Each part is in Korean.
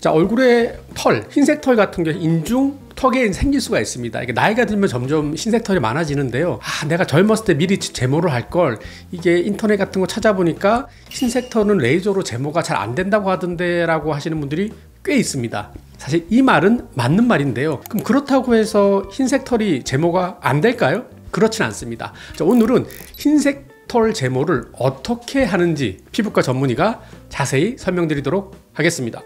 자, 얼굴에 털, 흰색 털 같은 게 인중 턱에 생길 수가 있습니다. 이게 나이가 들면 점점 흰색 털이 많아지는데요. 내가 젊었을 때 미리 제모를 할 걸, 이게 인터넷 같은 거 찾아보니까 흰색 털은 레이저로 제모가 잘 안 된다고 하던데 라고 하시는 분들이 꽤 있습니다. 사실 이 말은 맞는 말인데요. 그럼 그렇다고 해서 흰색 털이 제모가 안 될까요? 그렇진 않습니다. 자, 오늘은 흰색 털 제모를 어떻게 하는지 피부과 전문의가 자세히 설명드리도록 하겠습니다.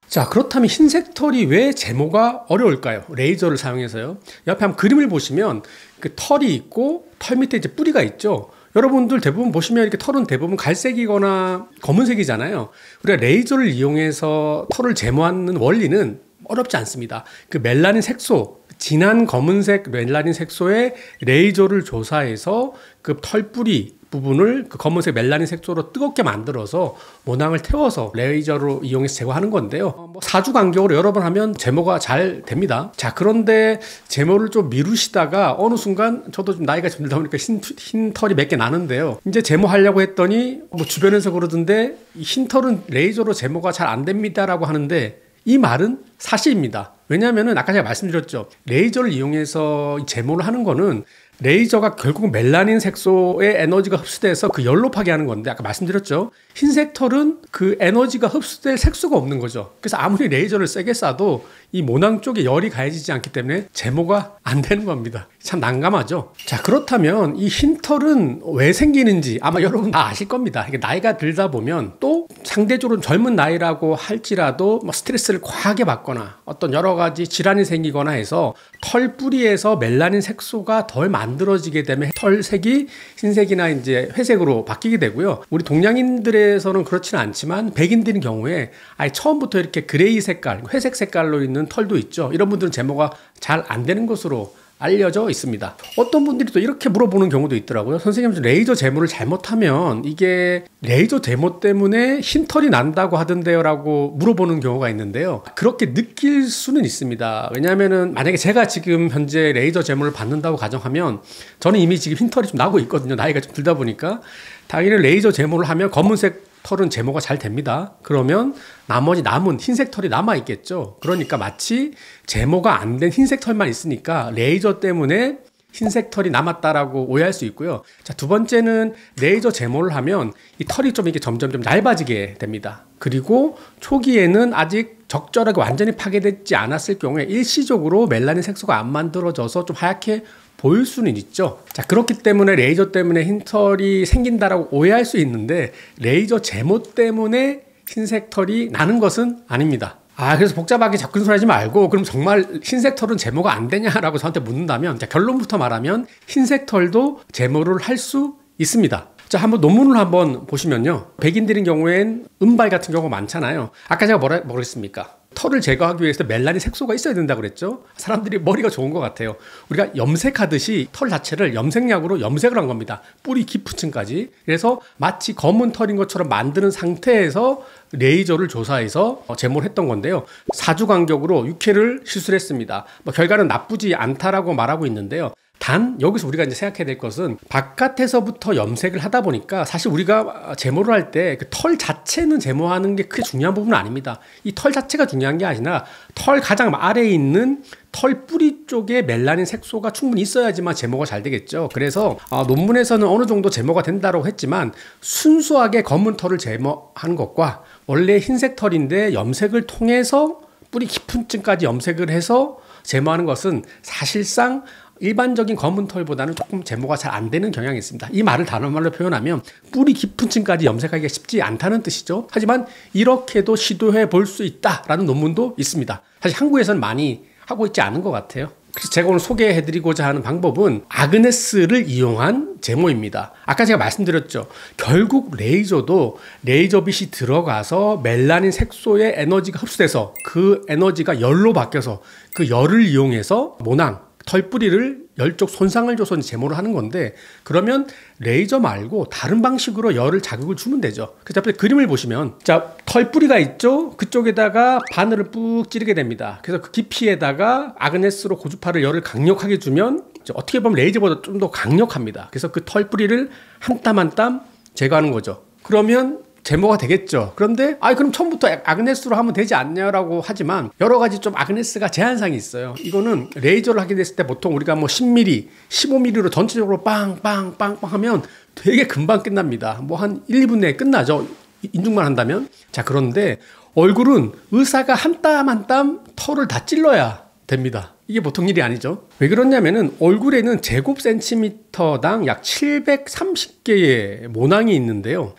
자, 그렇다면 흰색 털이 왜 제모가 어려울까요? 레이저를 사용해서요. 옆에 한번 그림을 보시면 그 털이 있고 털 밑에 이제 뿌리가 있죠. 여러분들 대부분 보시면 이렇게 털은 대부분 갈색이거나 검은색이잖아요. 우리가 레이저를 이용해서 털을 제모하는 원리는 어렵지 않습니다. 그 멜라닌 색소, 진한 검은색 멜라닌 색소에 레이저를 조사해서 그 털뿌리 부분을 그 검은색 멜라닌 색소로 뜨겁게 만들어서 모낭을 태워서 레이저로 이용해서 제거하는 건데요. 4주 간격으로 여러 번 하면 제모가 잘 됩니다. 자, 그런데 제모를 좀 미루시다가 어느 순간 저도 좀 나이가 좀 들다 보니까 흰 털이 몇 개 나는데요. 이제 제모하려고 했더니 주변에서 그러던데 흰 털은 레이저로 제모가 잘 안 됩니다라고 하는데 이 말은 사실입니다. 왜냐하면 아까 제가 말씀드렸죠. 레이저를 이용해서 제모를 하는 거는 레이저가 결국 멜라닌 색소의 에너지가 흡수돼서 그 열로 파게 하는 건데 아까 말씀드렸죠. 흰색 털은 그 에너지가 흡수될 색소가 없는 거죠. 그래서 아무리 레이저를 세게 쏴도 이 모낭 쪽에 열이 가해지지 않기 때문에 제모가 안 되는 겁니다. 참 난감하죠. 자, 그렇다면 이 흰 털은 왜 생기는지 아마 여러분 다 아실 겁니다. 이게 나이가 들다 보면 또 상대적으로 젊은 나이라고 할지라도 스트레스를 과하게 받거나 어떤 여러 가지 질환이 생기거나 해서 털 뿌리에서 멜라닌 색소가 덜 만들어지게 되면 털색이 흰색이나 이제 회색으로 바뀌게 되고요. 우리 동양인들에서는 그렇지는 않지만 백인들인 경우에 아예 처음부터 이렇게 그레이 색깔, 회색 색깔로 있는 털도 있죠. 이런 분들은 제모가 잘 안 되는 것으로 알려져 있습니다. 어떤 분들이 또 이렇게 물어보는 경우도 있더라고요. 선생님, 레이저 제모를 잘못하면 이게 레이저 제모 때문에 흰털이 난다고 하던데요 라고 물어보는 경우가 있는데요. 그렇게 느낄 수는 있습니다. 왜냐하면 만약에 제가 지금 현재 레이저 제모를 받는다고 가정하면 저는 이미 지금 흰털이 좀 나고 있거든요. 나이가 좀 들다 보니까. 당연히 레이저 제모를 하면 검은색 털은 제모가 잘 됩니다. 그러면 나머지 남은 흰색 털이 남아있겠죠. 그러니까 마치 제모가 안 된 흰색 털만 있으니까 레이저 때문에 흰색 털이 남았다라고 오해할 수 있고요. 자, 두 번째는 레이저 제모를 하면 이 털이 좀 이게 점점 얇아지게 됩니다. 그리고 초기에는 아직 적절하게 완전히 파괴되지 않았을 경우에 일시적으로 멜라닌 색소가 안 만들어져서 좀 하얗게 보일 수는 있죠. 자, 그렇기 때문에 레이저 때문에 흰털이 생긴다라고 오해할 수 있는데 레이저 제모 때문에 흰색 털이 나는 것은 아닙니다. 그래서 복잡하게 접근하지 말고 그럼 정말 흰색 털은 제모가 안 되냐라고 저한테 묻는다면, 자, 결론부터 말하면 흰색 털도 제모를 할 수 있습니다. 자, 한번 논문을 한번 보시면요. 백인들인 경우엔 은발 같은 경우가 많잖아요. 아까 제가 뭐라 그랬습니까? 털을 제거하기 위해서 멜라닌 색소가 있어야 된다고 그랬죠. 사람들이 머리가 좋은 것 같아요. 우리가 염색하듯이 털 자체를 염색약으로 염색을 한 겁니다. 뿌리 깊은 층까지. 그래서 마치 검은 털인 것처럼 만드는 상태에서 레이저를 조사해서 제모를 했던 건데요. 4주 간격으로 6회를 시술했습니다. 결과는 나쁘지 않다라고 말하고 있는데요. 단 여기서 우리가 이제 생각해야 될 것은 바깥에서부터 염색을 하다 보니까 사실 우리가 제모를 할 때 그 털 자체는 제모하는 게 크게 중요한 부분은 아닙니다. 이 털 자체가 중요한 게 아니라 털 가장 아래에 있는 털 뿌리 쪽에 멜라닌 색소가 충분히 있어야지만 제모가 잘 되겠죠. 그래서 논문에서는 어느 정도 제모가 된다고 했지만 순수하게 검은 털을 제모하는 것과 원래 흰색 털인데 염색을 통해서 뿌리 깊은 층까지 염색을 해서 제모하는 것은 사실상 일반적인 검은 털보다는 조금 제모가 잘 안 되는 경향이 있습니다. 이 말을 다른 말로 표현하면 뿌리 깊은 층까지 염색하기가 쉽지 않다는 뜻이죠. 하지만 이렇게도 시도해 볼 수 있다라는 논문도 있습니다. 사실 한국에서는 많이 하고 있지 않은 것 같아요. 그래서 제가 오늘 소개해드리고자 하는 방법은 아그네스를 이용한 제모입니다. 아까 제가 말씀드렸죠. 결국 레이저도 레이저빛이 들어가서 멜라닌 색소의 에너지가 흡수돼서 그 에너지가 열로 바뀌어서 그 열을 이용해서 모낭, 털뿌리를 열쪽 손상을 줘서 제모를 하는 건데, 그러면 레이저 말고 다른 방식으로 열을 자극을 주면 되죠. 그래서 앞에 그림을 보시면, 자, 털뿌리가 있죠. 그쪽에다가 바늘을 뿍 찌르게 됩니다. 그래서 그 깊이에다가 아그네스로 고주파를 열을 강력하게 주면 어떻게 보면 레이저보다 좀 더 강력합니다. 그래서 그 털뿌리를 한 땀 한 땀 제거하는 거죠. 그러면 제모가 되겠죠. 그런데 그럼 처음부터 아그네스로 하면 되지 않냐라고 하지만 여러 가지 좀 아그네스가 제한상이 있어요. 이거는 레이저를 하게 됐을 때 보통 우리가 뭐 10mm, 15mm로 전체적으로 빵빵빵빵 하면 되게 금방 끝납니다. 뭐 한 1, 2분 내에 끝나죠. 인중만 한다면. 자, 그런데 얼굴은 의사가 한 땀 한 땀 털을 다 찔러야 됩니다. 이게 보통 일이 아니죠. 왜 그러냐면은 얼굴에는 제곱센티미터당 약 730개의 모낭이 있는데요.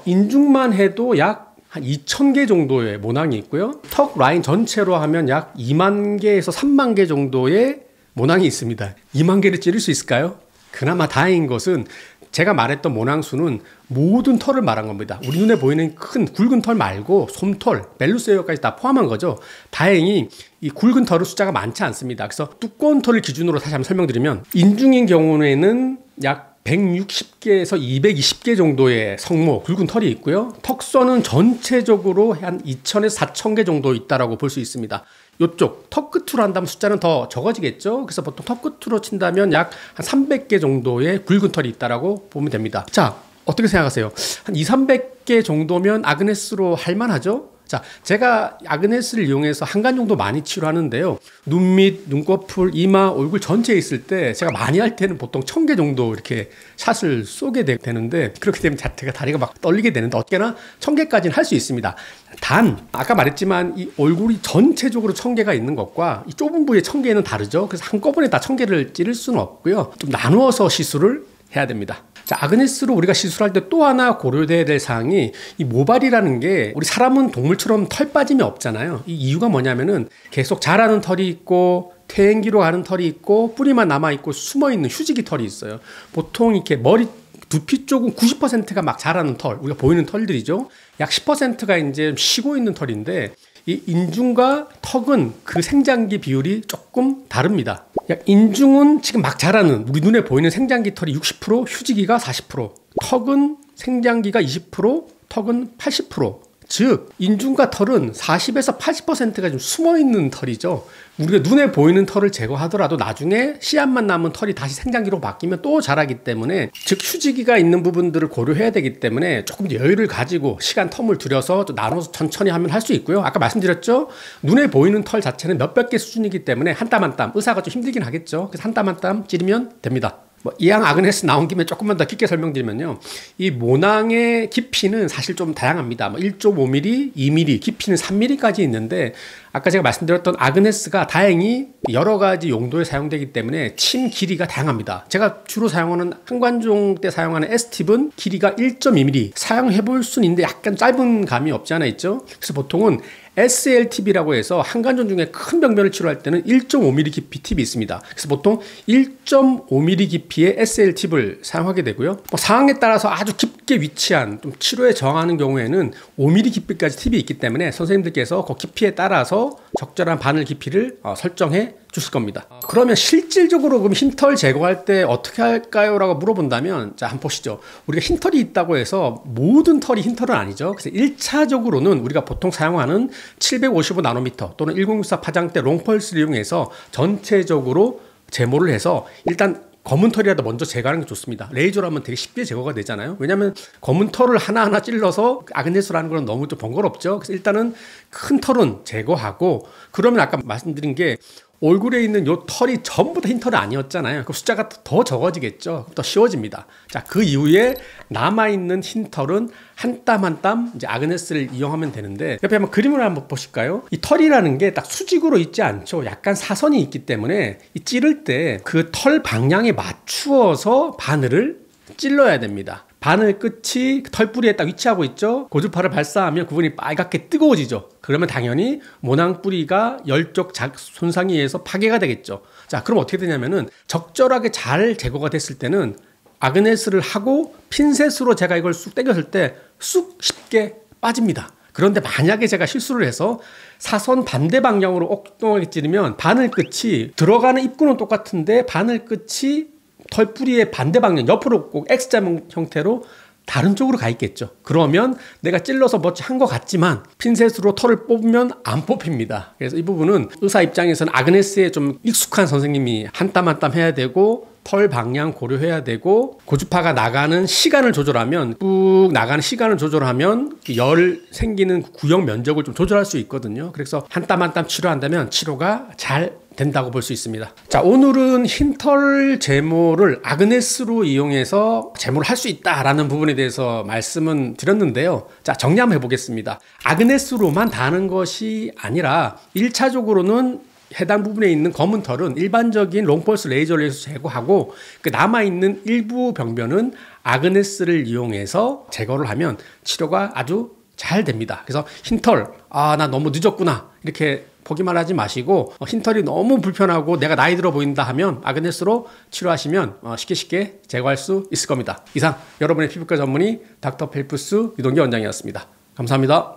인중만 해도 약 한 2,000개 정도의 모낭이 있고요. 턱 라인 전체로 하면 약 2만 개에서 3만 개 정도의 모낭이 있습니다. 2만 개를 찌를 수 있을까요? 그나마 다행인 것은 제가 말했던 모낭수는 모든 털을 말한 겁니다. 우리 눈에 보이는 큰 굵은 털 말고 솜털, 멜루스 헤어까지 다 포함한 거죠. 다행히 이 굵은 털은 숫자가 많지 않습니다. 그래서 두꺼운 털을 기준으로 다시 한번 설명드리면 인중인 경우에는 약 160개에서 220개 정도의 성모, 굵은 털이 있고요. 턱선은 전체적으로 한 2,000에서 4,000개 정도 있다고 볼 수 있습니다. 이쪽 턱 끝으로 한다면 숫자는 더 적어지겠죠. 그래서 보통 턱 끝으로 친다면 약 한 300개 정도의 굵은 털이 있다고 보면 됩니다. 자, 어떻게 생각하세요? 한 2, 300개 정도면 아그네스로 할 만하죠? 자, 제가 아그네스를 이용해서 한 간 정도 많이 치료하는데요. 눈 밑, 눈꺼풀, 이마, 얼굴 전체에 있을 때 제가 많이 할 때는 보통 1,000개 정도 이렇게 샷을 쏘게 되는데 그렇게 되면 제가 다리가 막 떨리게 되는데 어떻게나 1,000개까지는 할 수 있습니다. 단, 아까 말했지만 이 얼굴이 전체적으로 1,000개가 있는 것과 이 좁은 부위의 1,000개는 다르죠. 그래서 한꺼번에 다 1,000개를 찌를 수는 없고요. 좀 나누어서 시술을 해야 됩니다. 자, 아그네스로 우리가 시술할 때 또 하나 고려돼야 될 사항이 이 모발이라는 게 우리 사람은 동물처럼 털 빠짐이 없잖아요. 이 이유가 뭐냐면은 계속 자라는 털이 있고 퇴행기로 가는 털이 있고 뿌리만 남아있고 숨어있는 휴지기 털이 있어요. 보통 이렇게 머리 두피 쪽은 90%가 막 자라는 털, 우리가 보이는 털들이죠. 약 10%가 이제 쉬고 있는 털인데 이 인중과 턱은 그 생장기 비율이 조금 다릅니다. 인중은 지금 막 자라는 우리 눈에 보이는 생장기 털이 60%, 휴지기가 40%, 턱은 생장기가 20%, 턱은 80%. 즉 인중과 털은 40에서 80%가 좀 숨어있는 털이죠. 우리가 눈에 보이는 털을 제거하더라도 나중에 씨앗만 남은 털이 다시 생장기로 바뀌면 또 자라기 때문에 즉 휴지기가 있는 부분들을 고려해야 되기 때문에 조금 여유를 가지고 시간 텀을 들여서 또 나눠서 천천히 하면 할 수 있고요. 아까 말씀드렸죠. 눈에 보이는 털 자체는 몇백 개 수준이기 때문에 한 땀 한 땀 의사가 좀 힘들긴 하겠죠. 그래서 한 땀 한 땀 찌르면 됩니다. 이왕 아그네스 나온 김에 조금만 더 깊게 설명드리면요. 이 모낭의 깊이는 사실 좀 다양합니다. 1.5mm, 2mm, 깊이는 3mm까지 있는데 아까 제가 말씀드렸던 아그네스가 다행히 여러 가지 용도에 사용되기 때문에 침 길이가 다양합니다. 제가 주로 사용하는 한관종 때 사용하는 S팁은 길이가 1.2mm 사용해 볼 수는 있는데 약간 짧은 감이 없지 않아 있죠. 그래서 보통은 SLTB라고 해서 한관종 중에 큰 병변을 치료할 때는 1.5mm 깊이 팁이 있습니다. 그래서 보통 1.5mm 깊이의 SL팁을 사용하게 되고요. 상황에 따라서 아주 깊게 위치한 좀 치료에 저항하는 경우에는 5mm 깊이까지 팁이 있기 때문에 선생님들께서 그 깊이에 따라서 적절한 바늘 깊이를 설정해 주실 겁니다. 그러면 실질적으로 그럼 흰털 제거할 때 어떻게 할까요? 라고 물어본다면 자, 한번 보시죠. 우리가 흰털이 있다고 해서 모든 털이 흰털은 아니죠. 그래서 1차적으로는 우리가 보통 사용하는 755나노미터 또는 1064 파장대 롱펄스를 이용해서 전체적으로 제모를 해서 일단 검은 털이라도 먼저 제거하는 게 좋습니다. 레이저로 하면 되게 쉽게 제거가 되잖아요. 왜냐하면 검은 털을 하나하나 찔러서 아그네스로 하는 건 너무 좀 번거롭죠. 그래서 일단은 큰 털은 제거하고 그러면 아까 말씀드린 게 얼굴에 있는 요 털이 전부 다 흰 털이 아니었잖아요. 그럼 숫자가 더 적어지겠죠. 더 쉬워집니다. 자, 그 이후에 남아있는 흰 털은 한 땀 한 땀 이제 아그네스를 이용하면 되는데 옆에 한번 그림을 한번 보실까요? 이 털이라는 게 딱 수직으로 있지 않죠. 약간 사선이 있기 때문에 이 찌를 때 그 털 방향에 맞추어서 바늘을 찔러야 됩니다. 바늘 끝이 털뿌리에 딱 위치하고 있죠. 고주파를 발사하면 부분이 빨갛게 뜨거워지죠. 그러면 당연히 모낭 뿌리가 열쪽 손상에 의해서 파괴가 되겠죠. 자, 그럼 어떻게 되냐면은 적절하게 잘 제거가 됐을 때는 아그네스를 하고 핀셋으로 제가 이걸 쑥 당겼을 때 쑥 쉽게 빠집니다. 그런데 만약에 제가 실수를 해서 사선 반대 방향으로 엉뚱하게 찌르면 바늘 끝이 들어가는 입구는 똑같은데 바늘 끝이 털뿌리의 반대 방향 옆으로 꼭 X자 형태로 다른 쪽으로 가 있겠죠. 그러면 내가 찔러서 멋지 한 것 같지만 핀셋으로 털을 뽑으면 안 뽑힙니다. 그래서 이 부분은 의사 입장에서는 아그네스에 좀 익숙한 선생님이 한 땀 한 땀 해야 되고 털 방향 고려해야 되고 고주파가 나가는 시간을 조절하면 쭉 나가는 시간을 조절하면 열 생기는 구역 면적을 좀 조절할 수 있거든요. 그래서 한 땀 한 땀 치료한다면 치료가 잘 된다고 볼 수 있습니다. 자, 오늘은 흰털 제모를 아그네스로 이용해서 제모를 할 수 있다라는 부분에 대해서 말씀은 드렸는데요. 자, 정리 한번 해보겠습니다. 아그네스로만 다는 것이 아니라 1차적으로는 해당 부분에 있는 검은 털은 일반적인 롱펄스 레이저를 해서 제거하고 그 남아있는 일부 병변은 아그네스를 이용해서 제거를 하면 치료가 아주 잘 됩니다. 그래서 흰털, 나 너무 늦었구나 이렇게 보기만 하지 마시고 흰털이 너무 불편하고 내가 나이 들어 보인다 하면 아그네스로 치료하시면 쉽게 제거할 수 있을 겁니다. 이상 여러분의 피부과 전문의 닥터 펠프스 유동기 원장이었습니다. 감사합니다.